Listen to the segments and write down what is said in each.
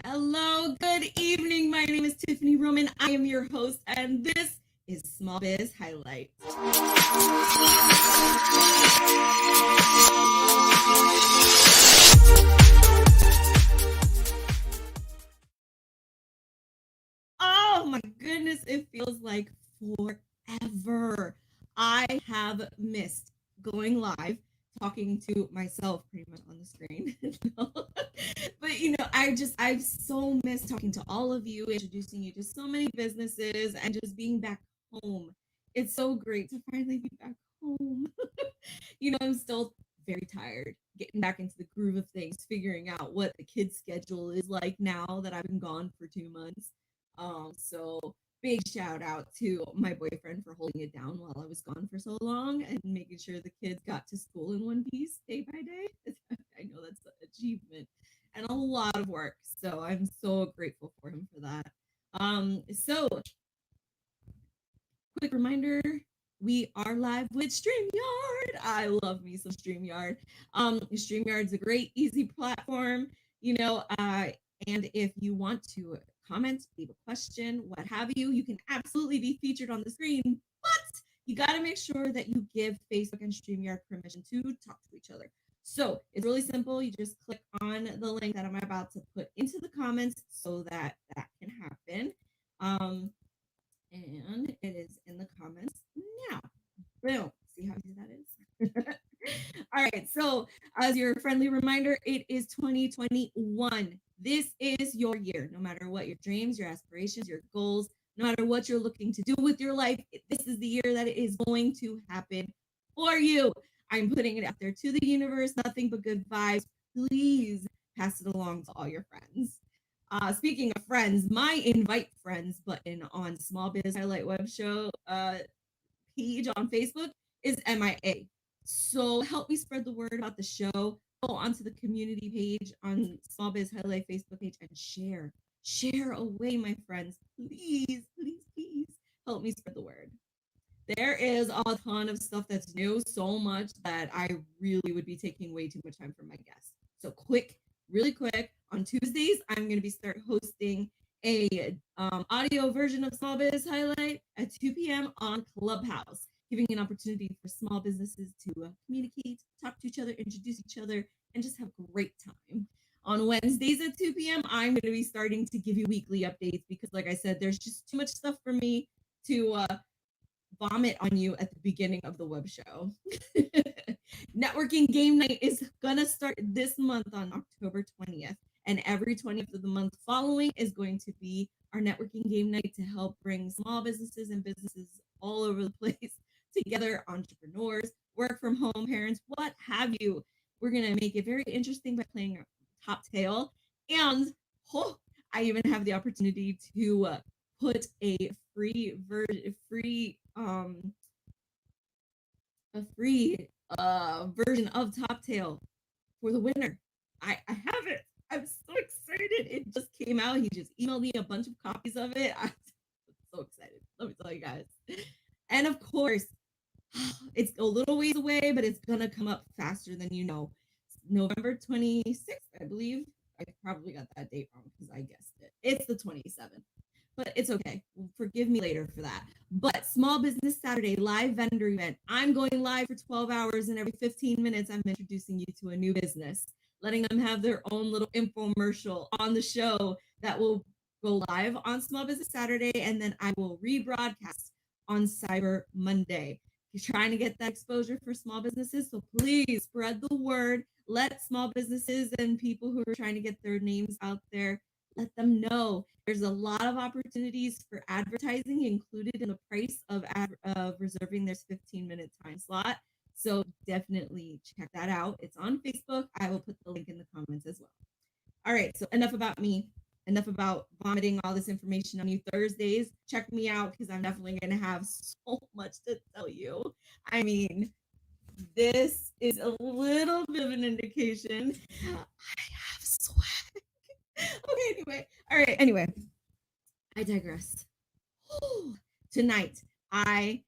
Hello, good evening. My name is Tiffany Roman. I am your host, and this is Small Biz Highlights. Oh my goodness, it feels like forever. I have missed going live, talking to myself pretty much on the screen. No. But I've so missed talking to all of you, introducing you to so many businesses, and just being back home. It's so great to finally be back home. I'm still very tired getting back into the groove of things, figuring out what the kids' schedule is like now that I've been gone for 2 months. So big shout out to my boyfriend for holding it down while I was gone for so long and making sure the kids got to school in one piece day by day. I know that's an achievement and a lot of work. So I'm so grateful for him for that. So quick reminder, we are live with StreamYard. I love me some StreamYard. StreamYard's a great, easy platform, and if you want to comment, leave a question, what have you, you can absolutely be featured on the screen, but you got to make sure that you give Facebook and StreamYard permission to talk to each other. So it's really simple. You just click on the link that I'm about to put into the comments so that that can happen. And it is in the comments now. Boom. See how easy that is? All right. So, as your friendly reminder, it is 2021. This is your year. No matter what your dreams, your aspirations, your goals, no matter what you're looking to do with your life, this is the year that it is going to happen for you. I'm putting it out there to the universe. Nothing but good vibes. Please pass it along to all your friends. Speaking of friends, my invite friends button on Small Biz Highlight Web Show page on Facebook is MIA. So help me spread the word about the show. Go onto the community page on Small Biz Highlight Facebook page and share. Share away, my friends. Please, please, please help me spread the word. There is a ton of stuff that's new, so much that I really would be taking way too much time from my guests. So really quick, on Tuesdays, I'm going to be start hosting a audio version of Small Biz Highlight at 2 p.m. on Clubhouse, giving an opportunity for small businesses to communicate, talk to each other, introduce each other, and just have a great time. On Wednesdays at 2 p.m., I'm going to be starting to give you weekly updates because, like I said, there's just too much stuff for me to vomit on you at the beginning of the web show. Networking game night is gonna start this month on October 20th, and every 20th of the month following is going to be our networking game night to help bring small businesses and businesses all over the place together, entrepreneurs, work from home parents, what have you. We're gonna make it very interesting by playing top tail, and oh, I even have the opportunity to put a free version of Top Tail for the winner. I have it. I'm so excited. It just came out. He just emailed me a bunch of copies of it. I'm so excited. Let me tell you guys. And of course, it's a little ways away, but it's gonna come up faster than you know. November 26th, I believe. I probably got that date wrong because I guessed it. It's the 27th, but it's okay. Forgive me later for that. But Small Business Saturday live vendor event. I'm going live for 12 hours, and every 15 minutes, I'm introducing you to a new business, letting them have their own little infomercial on the show that will go live on Small Business Saturday, and then I will rebroadcast on Cyber Monday. You're trying to get that exposure for small businesses, so please spread the word. Let small businesses and people who are trying to get their names out there, let them know there's a lot of opportunities for advertising included in the price of reserving this 15-minute time slot. So definitely check that out. It's on Facebook. I will put the link in the comments as well. All right, so enough about me. Enough about vomiting all this information on you Thursdays. Check me out because I'm definitely going to have so much to tell you. I mean, this is a little bit of an indication. I have swag. Okay, anyway. All right, anyway. I digress. Tonight, I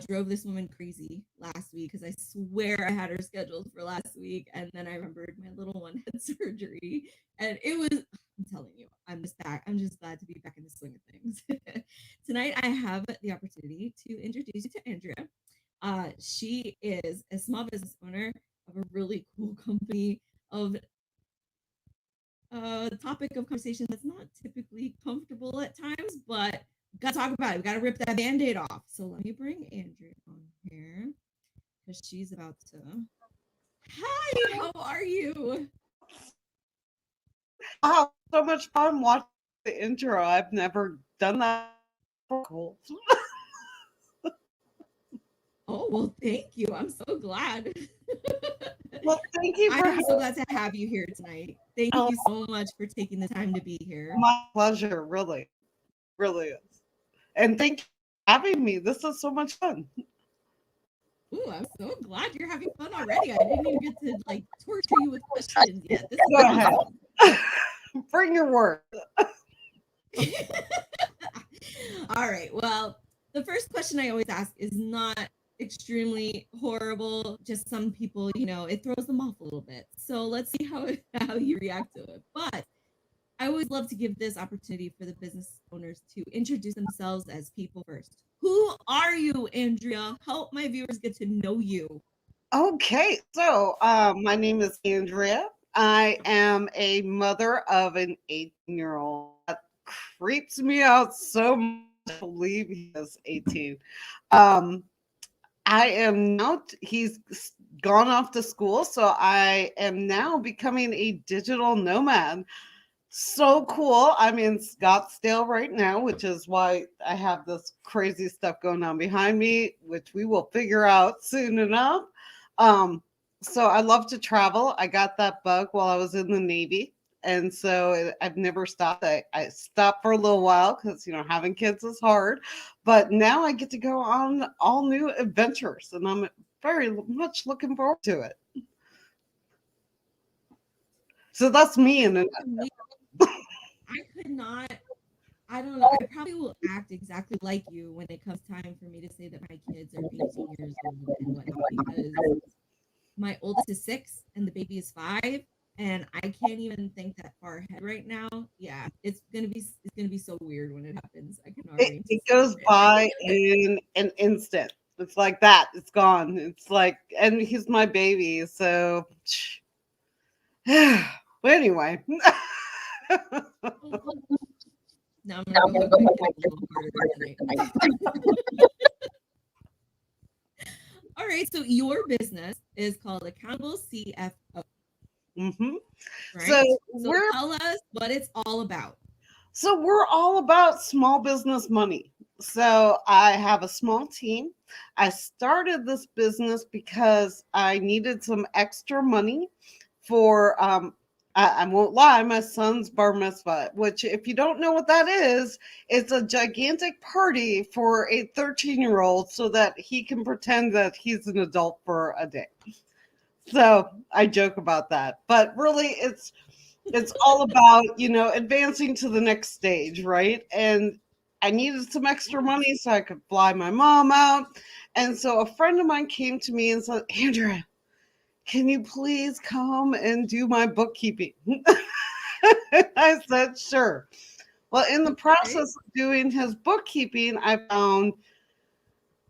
drove this woman crazy last week because I swear I had her scheduled for last week. And then I remembered my little one had surgery. And it was, I'm telling you, I'm just glad to be back in the swing of things. Tonight, I have the opportunity to introduce you to Andrea. She is a small business owner of a really cool company of a topic of conversation that's not typically comfortable at times, but we gotta talk about it. We gotta rip that band-aid off. So let me bring Andrea on here because she's about to. Hi, how are you? Wow, so much fun watching the intro. I've never done that. Cool. Oh, well, thank you. I'm so glad. Well, thank you I for am so glad to have you here tonight. Thank oh, you so much for taking the time to be here. my pleasure, really, really is. And thank you for having me. This is so much fun. Ooh, I'm so glad you're having fun already. I didn't even get to like torture you with questions yet. This is Go ahead. awesome. Bring your word. All right. Well, the first question I always ask is not extremely horrible. Just some people, it throws them off a little bit. So let's see how you react to it. But I always love to give this opportunity for the business owners to introduce themselves as people first. Who are you, Andrea? Help my viewers get to know you. Okay, so my name is Andrea. I am a mother of an 18-year-old. That creeps me out so much. I believe he is 18. Um, I am now, he's gone off to school, so I am now becoming a digital nomad. So cool. I'm in Scottsdale right now, which is why I have this crazy stuff going on behind me, which we will figure out soon enough. Um, so I love to travel. I got that bug while I was in the Navy. And so I've never stopped. I stopped for a little while because, having kids is hard. But now I get to go on all new adventures, and I'm very much looking forward to it. So that's me in a I could not. I don't know. I probably will act exactly like you when it comes time for me to say that my kids are 18 years old and whatnot, because my oldest is 6 and the baby is 5, and I can't even think that far ahead right now. Yeah, it's gonna be so weird when it happens. I can it, already it anticipate goes it. by in an instant. It's like that. It's gone. It's like, and he's my baby. So, but anyway, Now I'm gonna go hug my kids a little harder tonight. All right, so your business is called Accountable CFO, hmm so right? So we're tell us what it's all about. we're all about small business money. So I have a small team. I started this business because I needed some extra money for I won't lie, my son's bar mitzvah, which if you don't know what that is, it's a gigantic party for a 13-year-old so that he can pretend that he's an adult for a day. So I joke about that. But really it's all about, advancing to the next stage, right? And I needed some extra Yes. money so I could fly my mom out. And so a friend of mine came to me and said, Andrea, can you please come and do my bookkeeping? I said, sure. Well, in the Okay. process of doing his bookkeeping, I found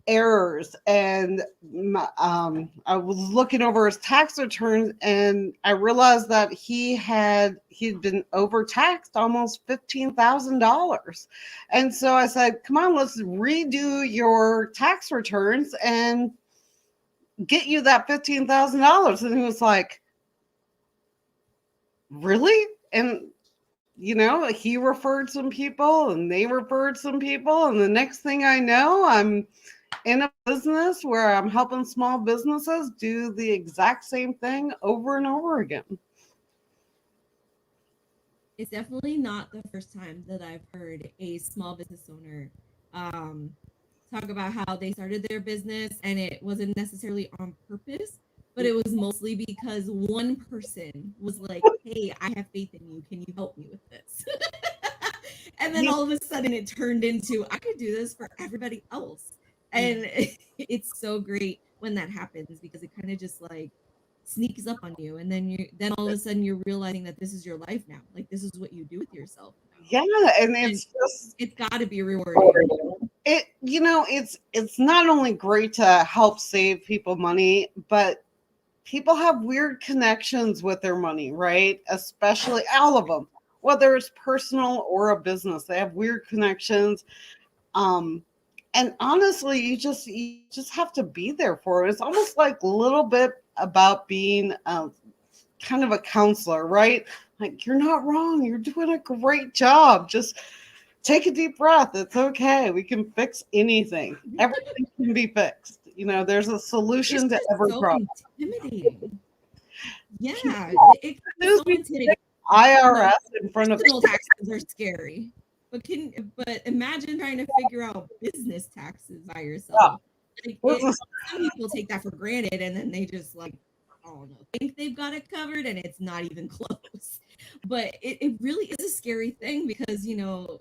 errors, and I was looking over his tax returns, and I realized that he'd been overtaxed almost $15,000. And so I said, come on, let's redo your tax returns and get you that $15,000. And he was like, really? And he referred some people and they referred some people. And the next thing I know, I'm in a business where I'm helping small businesses do the exact same thing over and over again. It's definitely not the first time that I've heard a small business owner um, talk about how they started their business and it wasn't necessarily on purpose, but it was mostly because one person was like, "Hey, I have faith in you. Can you help me with this?" And then You- all of a sudden it turned into, "I could do this for everybody else." And it's so great when that happens because it kind of just like sneaks up on you, and then all of a sudden you're realizing that this is your life now. Like this is what you do with yourself now. Yeah, and And it's just it's got to be rewarding. it's not only great to help save people money, but people have weird connections with their money, right? Especially all of them, whether it's personal or a business, they have weird connections. Um, and honestly, you just have to be there for it. It's almost like a little bit about being kind of a counselor, right? Like you're not wrong. You're doing a great job. Just take a deep breath. It's okay. We can fix anything. Everything can be fixed. There's a It's solution to just every so problem. intimidating. Yeah, it can be As so we intimidating. You know, IRS in front of personal taxes are scary, but imagine trying to figure out business taxes by yeah, yourself. Like business. some people take that for granted, and then they just like, I don't know, think they've got it covered, and it's not even close. But it really is a scary thing because you do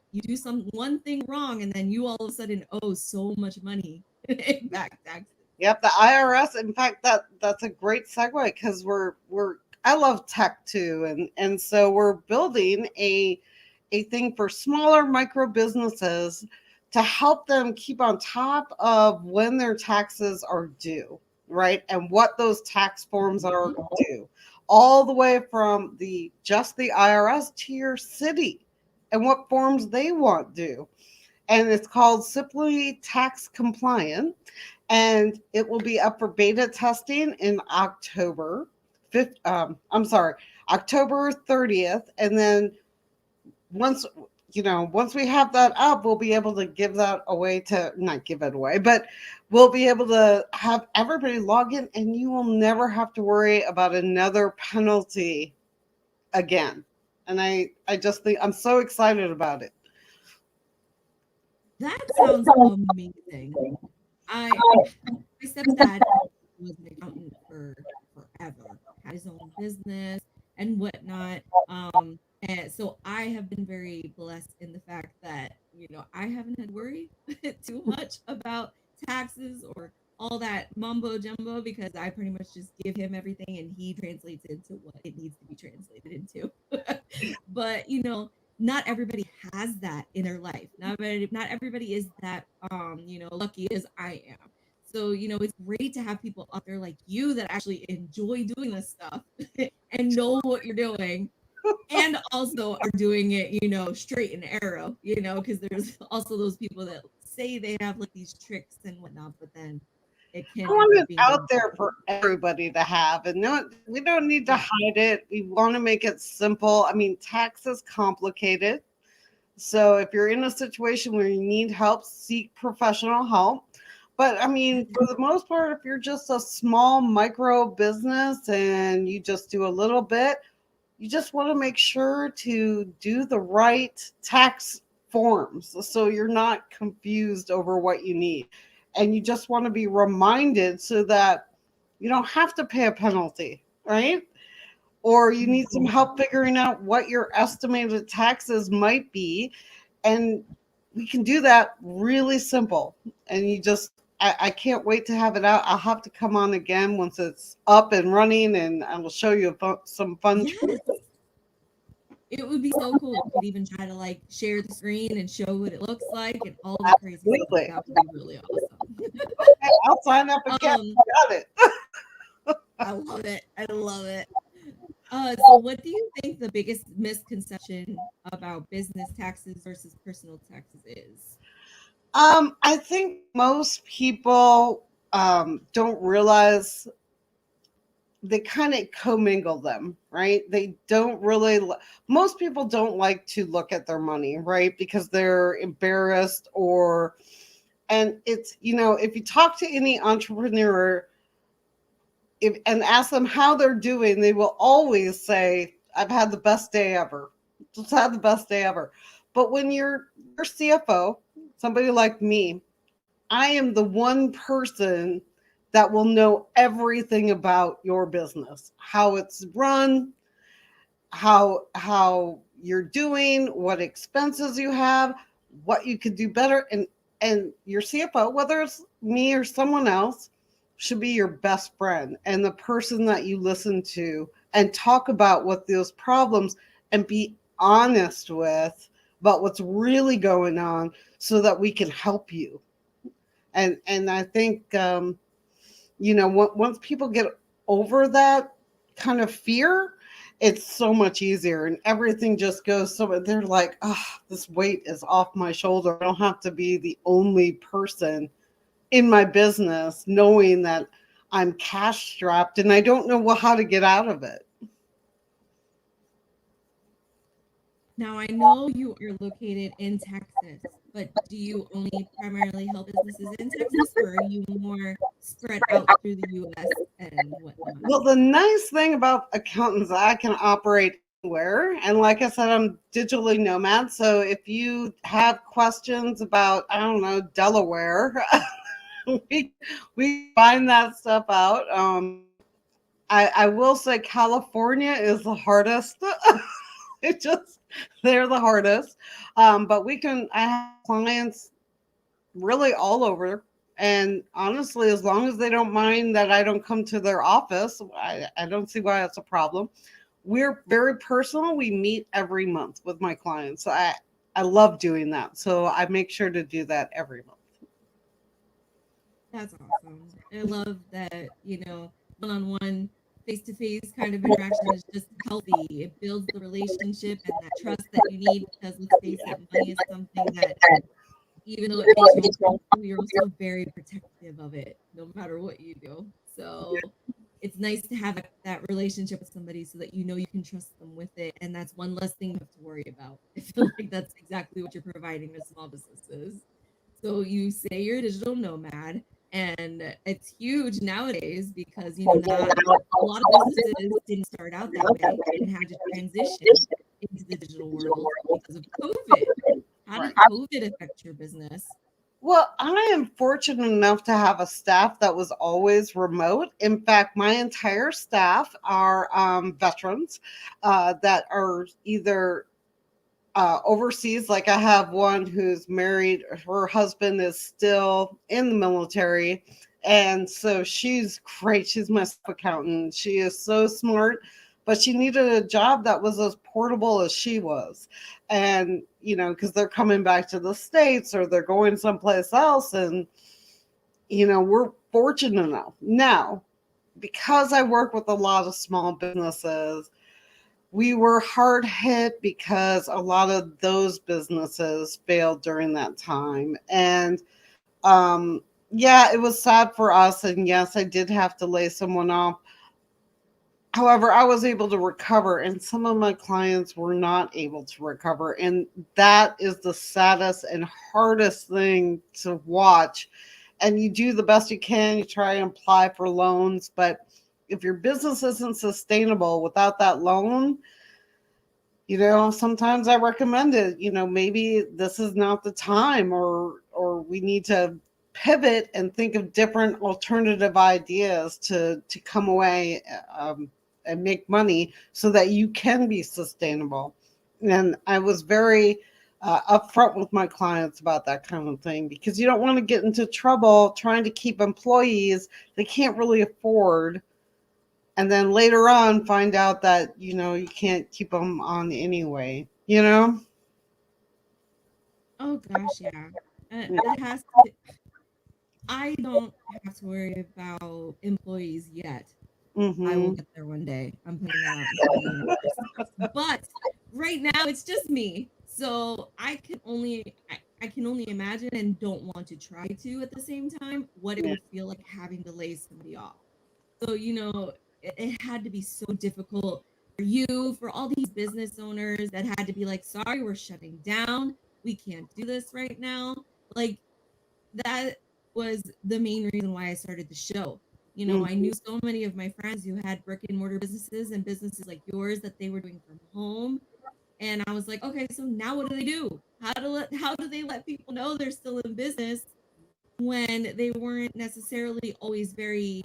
one thing wrong, and then you all of a sudden owe so much money in back taxes. Yep, the IRS. In fact, that's a great segue because we're I love tech too, and so we're building a thing for smaller micro businesses to help them keep on top of when their taxes are due, right? And what those tax forms are Mhm. due, all the way from the IRS to your city and what forms they want due. And it's called Simply Tax Compliant, and it will be up for beta testing in October 5th. I'm sorry, October 30th, and then once once we have that up, we'll be able to give that away to not give it away, but we'll be able to have everybody log in, and you will never have to worry about another penalty again. And I just think I'm so excited about it. That sounds amazing. I my stepdad was an accountant for forever, had his own business and whatnot. And so I have been very blessed in the fact that, I haven't had to worry too much about taxes or all that mumbo jumbo because I pretty much just give him everything and he translates it into what it needs to be translated into. But, not everybody has that in their life. Not everybody is that lucky as I am. So, it's great to have people out there like you that actually enjoy doing this stuff and know what you're doing and also are doing it, straight and arrow, because there's also those people that say they have like these tricks and whatnot, but then it I can end want up it being out dangerous. there for everybody to have, and no, we don't need to Yeah. hide it. We want to make it simple. I mean, tax is complicated. So if you're in a situation where you need help, seek professional help. But I mean, for the most part, if you're just a small micro business and you just do a little bit, you just want to make sure to do the right tax forms so you're not confused over what you need. And you just want to be reminded so that you don't have to pay a penalty, right? Or you need some help figuring out what your estimated taxes might be. And we can do that really simple. And I can't wait to have it out. I'll have to come on again once it's up and running, and I will show you some fun Yes. tricks. It would be so cool. We could even try to like share the screen and show what it looks like and all that crazy stuff. Absolutely. That would be really awesome. Okay, I'll sign up again. um, Got it. I love it. I love it. So what do you think the biggest misconception about business taxes versus personal taxes is? I think most people don't realize they kind of commingle them, right? They don't really, most people don't like to look at their money, right? Because they're embarrassed and it's, if you talk to any entrepreneur and ask them how they're doing, they will always say, I've had the best day ever. Just had the best day ever. But when you're CFO, somebody like me, I am the one person that will know everything about your business, how it's run, how you're doing, what expenses you have, what you could do better, and your CFO, whether it's me or someone else, should be your best friend and the person that you listen to and talk about what those problems and be honest with about what's really going on so that we can help you. And I think once people get over that kind of fear, it's so much easier and everything just goes so they're like, oh, this weight is off my shoulder. I don't have to be the only person in my business knowing that I'm cash strapped and I don't know how to get out of it. Now, I know you are located in Texas, but do you only primarily help businesses in Texas, or are you more spread out through the US and whatnot? Well, the nice thing about accountants, I can operate anywhere. And like I said, I'm digitally nomad. So if you have questions about, I don't know, Delaware, we, we find that stuff out. I will say California is the hardest. it just, they're the hardest. But I have clients really all over. And honestly, as long as they don't mind that I don't come to their office, I don't see why that's a problem. We're very personal. We meet every month with my clients. I love doing that. So I make sure to do that every month. That's awesome. I love that, one-on-one, face-to-face kind of interaction is just healthy. It builds the relationship and that trust that you need because let's face it, money is something that even though it makes you uncomfortable, you're also very protective of it, no matter what you do. So it's nice to have that relationship with somebody so that you can trust them with it, and that's one less thing you have to worry about. I feel like that's exactly what you're providing to small businesses. So you say you're a digital nomad, and it's huge nowadays because not a lot of businesses didn't start out that way and had to transition into the digital world because of COVID. How Right. did COVID affect your business? Well, I am fortunate enough to have a staff that was always remote. In fact, my entire staff are veterans that are either overseas. Like I have one who's married, her husband is still in the military. And so she's great. She's my staff accountant. She is so smart, but she needed a job that was as portable as she was. And, because they're coming back to the States or they're going someplace else. And, we're fortunate enough. Now, because I work with a lot of small businesses, we were hard hit because a lot of those businesses failed during that time. And yeah, it was sad for us. And yes, I did have to lay someone off. However, I was able to recover, and some of my clients were not able to recover. And that is the saddest and hardest thing to watch. And you do the best you can, you try and apply for loans. But if your business isn't sustainable without that loan, sometimes I recommend it. Maybe this is not the time, or we need to pivot and think of different alternative ideas to come away and make money so that you can be sustainable. And I was very upfront with my clients about that kind of thing, because you don't want to get into trouble trying to keep employees they can't really afford, and then later on find out that you can't keep them on anyway. Oh gosh, yeah. Yeah. That has to. I don't have to worry about employees yet. I will Hmm. get there one day. I'm putting that out into the universe. But right now it's just me. So I can only imagine and don't want to try to at the same time what it Yeah. would feel like having to lay somebody off. So, it had to be so difficult for you, for all these business owners that had to be like, sorry, we're shutting down. We can't do this right now. Like, that was the main reason why I started the show. I Hmm. knew so many of my friends who had brick and mortar businesses and businesses like yours that they were doing from home. And I was like, okay, so now what do they do? How do they let people know they're still in business when they weren't necessarily always very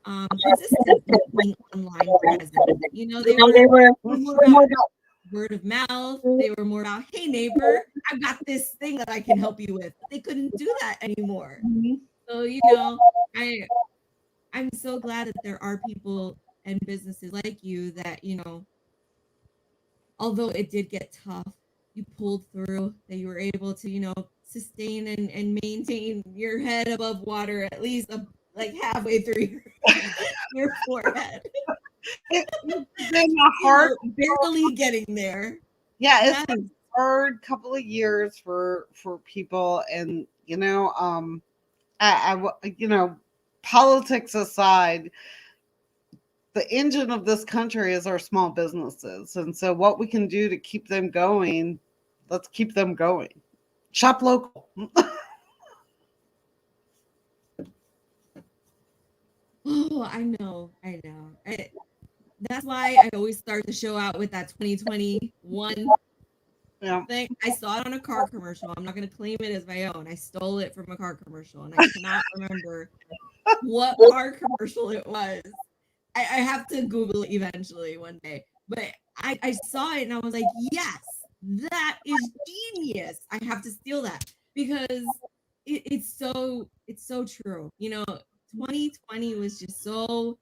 consistent with being online present? They were more about word of mouth. They were more about, hey neighbor, I've got this thing that I can help you with. But they couldn't do that anymore. So, I I'm so glad that there are people and businesses like you that, although it did get tough, you pulled through, that you were able to, sustain and maintain your head above water at least like halfway through your forehead. It's been a hard, Barely getting there. yeah, it's That been a hard couple of years for people, and politics aside, the engine of this country is our small businesses. And so, what we can do to keep them going, let's keep them going. Shop local. oh, I know. That's why I always start the show out with that 2021 Yeah. thing. I saw it on a car commercial. I'm not going to claim it as my own. I stole it from a car commercial, and I cannot remember what car commercial it was. I have to Google it eventually one day. But I saw it and I was like, yes, that is genius. I have to steal that because it's so true. 2020 was just so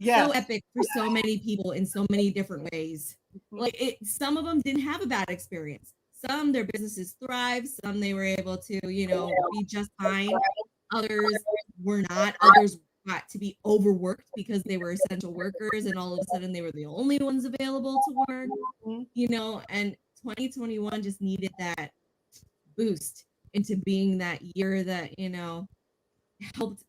Yes. epic for so many people in so many different ways. Mhm. Like some of them didn't have a bad experience. Some their businesses thrived. Some they were able to, be just fine. Others were not. Others got to be overworked because they were essential workers, and all of a sudden they were the only ones available to work. Mhm. And 2021 just needed that boost into being that year that helped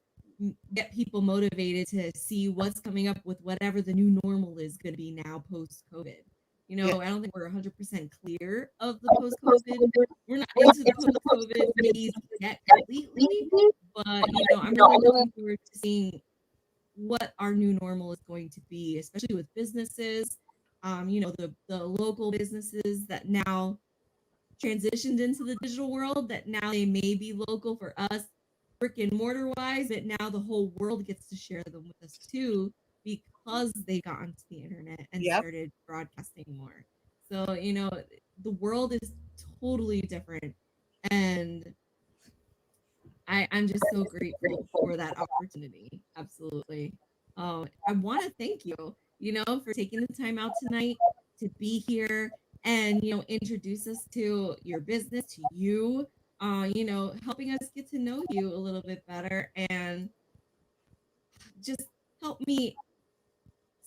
get people motivated to see what's coming up with whatever the new normal is going to be now post COVID. Yeah. I don't think we're 100% clear of the post COVID. We're not into the post COVID phase yet completely, but I'm really looking forward to seeing what our new normal is going to be, especially with businesses. The local businesses that now transitioned into the digital world, that now they may be local for us brick and mortar wise, but now the whole world gets to share them with us too because they got onto the internet and Yep. started broadcasting more. So the world is totally different, and I'm just so grateful for that opportunity. Absolutely. I want to thank you, for taking the time out tonight to be here and, introduce us to your business, to you, helping us get to know you a little bit better and just help me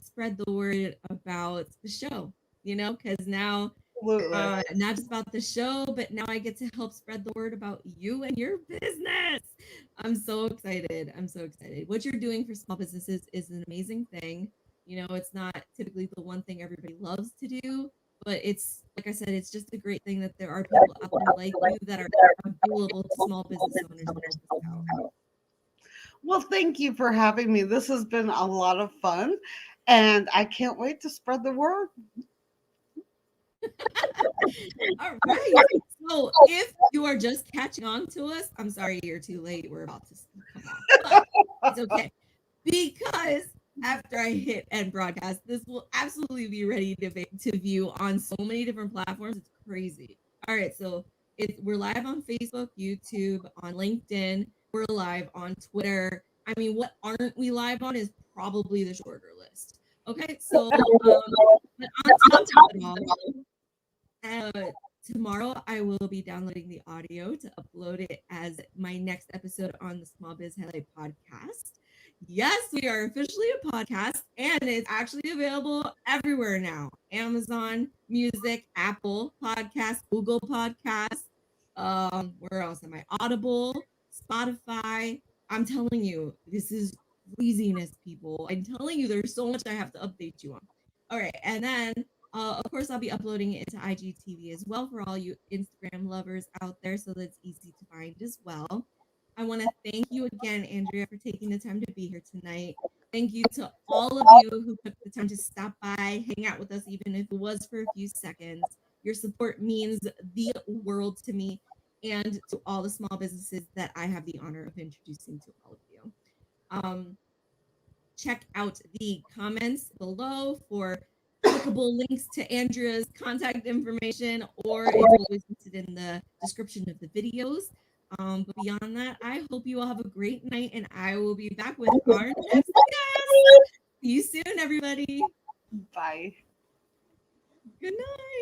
spread the word about the show, because now Absolutely. not just about the show, but now I get to help spread the word about you and your business. I'm so excited. I'm so excited. What you're doing for small businesses is an amazing thing. It's not typically the one thing everybody loves to do, but it's like I said, it's just a great thing that there are people out there like you that are available to small business owners to help us out. Well, thank you for having me. This has been a lot of fun, and I can't wait to spread the word. All right. So if you are just catching on to us, I'm sorry you're too late. We're about to come on, but it's okay because after I hit end broadcast, this will absolutely be ready to view on so many different platforms. It's crazy. All right, so we're live on Facebook, YouTube, on LinkedIn. We're live on Twitter. I mean, what aren't we live on is probably the shorter list. Okay, so but on top of it all, tomorrow I will be downloading the audio to upload it as my next episode on the Small Biz Highlight podcast. Yes, we are officially a podcast and it's actually available everywhere now. Amazon Music, Apple Podcasts, Google Podcasts. Where else am I? Audible, Spotify. I'm telling you, this is craziness, people. I'm telling you, there's so much I have to update you on. All right, and then of course, I'll be uploading it into IGTV as well for all you Instagram lovers out there, so that's easy to find as well. I want to thank you again, Andrea, for taking the time to be here tonight. Thank you to all of you who took the time to stop by, hang out with us, even if it was for a few seconds. Your support means the world to me and to all the small businesses that I have the honor of introducing to all of you. Um, Check out the comments below for clickable links to Andrea's contact information, or it's always listed in the description of the videos. But beyond that, I hope you all have a great night, and I will be back with our next guest. See you soon, everybody. Bye. Good night.